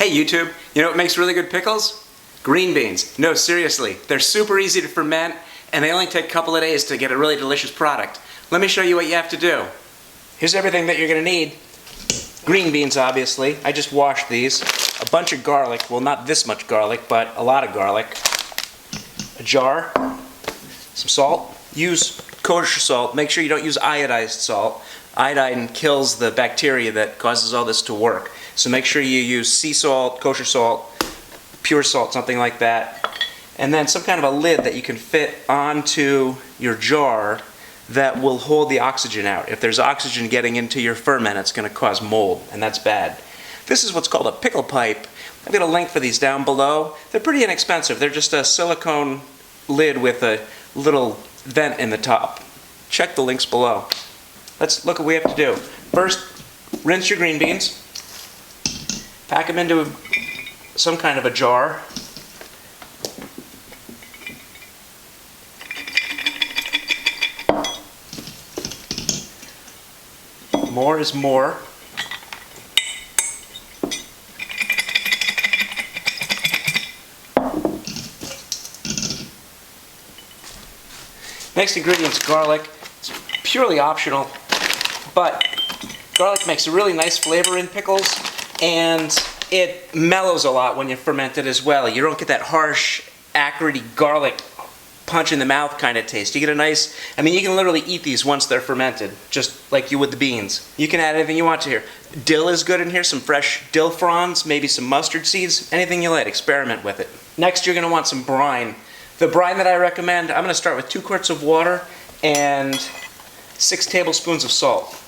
Hey YouTube, you know what makes really good pickles? Green beans. No, seriously, they're super easy to ferment and they only take a couple of days to get a really delicious product. Let me show you what you have to do. Here's everything that you're going to need. Green beans, obviously. I just washed these. A bunch of garlic, well not this much garlic, but a lot of garlic. A jar, some salt. Use kosher salt. Make sure you don't use iodized salt. Iodine kills the bacteria that causes all this to work. So make sure you use sea salt, kosher salt, pure salt, something like that. And then some kind of a lid that you can fit onto your jar that will hold the oxygen out. If there's oxygen getting into your ferment, it's going to cause mold, and that's bad. This is what's called a pickle pipe. I've got a link for these down below. They're pretty inexpensive. They're just a silicone lid with a little vent in the top. Check the links below. Let's look at what we have to do. First, rinse your green beans. Pack them into some kind of a jar. More is more. Next ingredient is garlic. It's purely optional, but garlic makes a really nice flavor in pickles, and it mellows a lot when you ferment it as well. You don't get that harsh, acrid garlic punch in the mouth kind of taste. You get a nice, I mean, you can literally eat these once they're fermented, just like you would the beans. You can add anything you want to here. Dill is good in here, some fresh dill fronds, maybe some mustard seeds, anything you like, experiment with it. Next, you're going to want some brine. The brine that I recommend, I'm going to start with 2 quarts of water and 6 tablespoons of salt.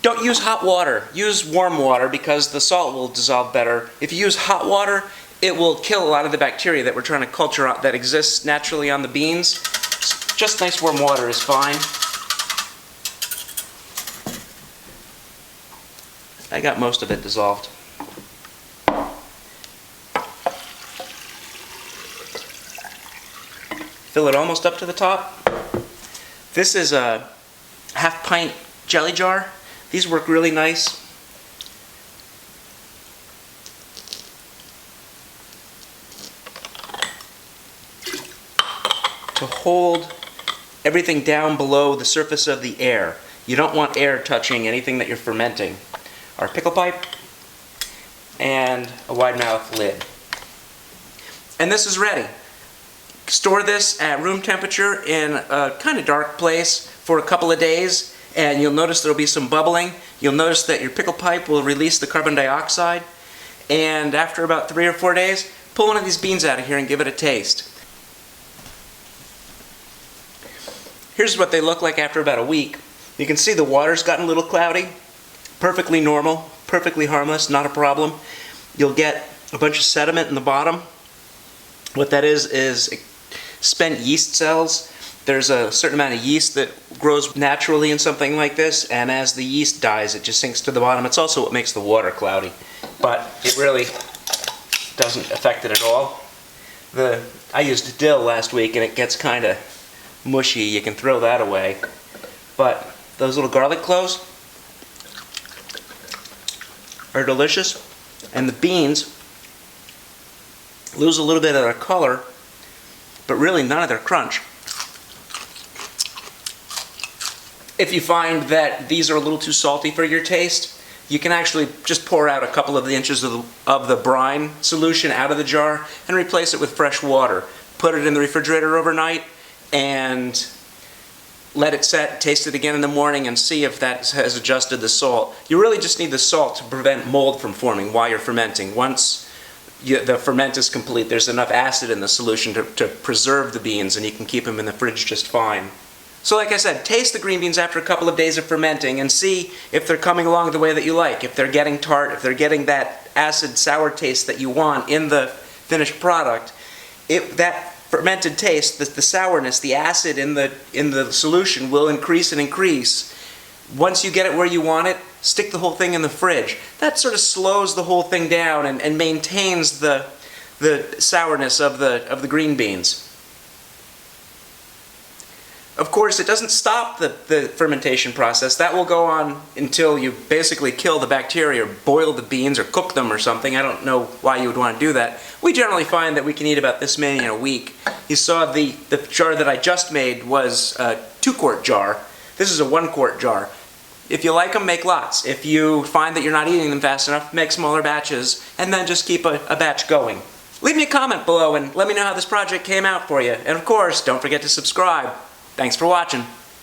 Don't use hot water. Use warm water because the salt will dissolve better. If you use hot water, it will kill a lot of the bacteria that we're trying to culture out that exists naturally on the beans. Just nice warm water is fine. I got most of it dissolved. Fill it almost up to the top. This is a half-pint jelly jar. These work really nice. To hold everything down below the surface of the air. You don't want air touching anything that you're fermenting. Our pickle pipe and a wide mouth lid. And this is ready. Store this at room temperature in a kind of dark place for a couple of days. And you'll notice there'll be some bubbling. You'll notice that your pickle pipe will release the carbon dioxide. And after about 3 or 4 days, pull one of these beans out of here and give it a taste. Here's what they look like after about a week. You can see the water's gotten a little cloudy. Perfectly normal, perfectly harmless, not a problem. You'll get a bunch of sediment in the bottom. What that is spent yeast cells. There's a certain amount of yeast that grows naturally in something like this, and as the yeast dies, it just sinks to the bottom. It's also what makes the water cloudy, but it really doesn't affect it at all. I used dill last week, and it gets kind of mushy. You can throw that away. But those little garlic cloves are delicious, and the beans lose a little bit of their color, but really none of their crunch. If you find that these are a little too salty for your taste, you can actually just pour out a couple of the inches of the brine solution out of the jar and replace it with fresh water. Put it in the refrigerator overnight and let it set, taste it again in the morning, and see if that has adjusted the salt. You really just need the salt to prevent mold from forming while you're fermenting. Once the ferment is complete, there's enough acid in the solution to preserve the beans, and you can keep them in the fridge just fine. So like I said, taste the green beans after a couple of days of fermenting and see if they're coming along the way that you like. If they're getting tart, if they're getting that acid, sour taste that you want in the finished product. That fermented taste, the sourness, the acid in the solution will increase and increase Once you get it where you want it, stick the whole thing in the fridge. That sort of slows the whole thing down and maintains the sourness of the green beans. Of course, it doesn't stop the fermentation process. That will go on until you basically kill the bacteria or boil the beans or cook them or something. I don't know why you would want to do that. We generally find that we can eat about this many in a week. You saw the jar that I just made was a 2-quart jar. This is a 1-quart jar. If you like them, make lots. If you find that you're not eating them fast enough, make smaller batches and then just keep a batch going. Leave me a comment below and let me know how this project came out for you. And of course, don't forget to subscribe. Thanks for watching.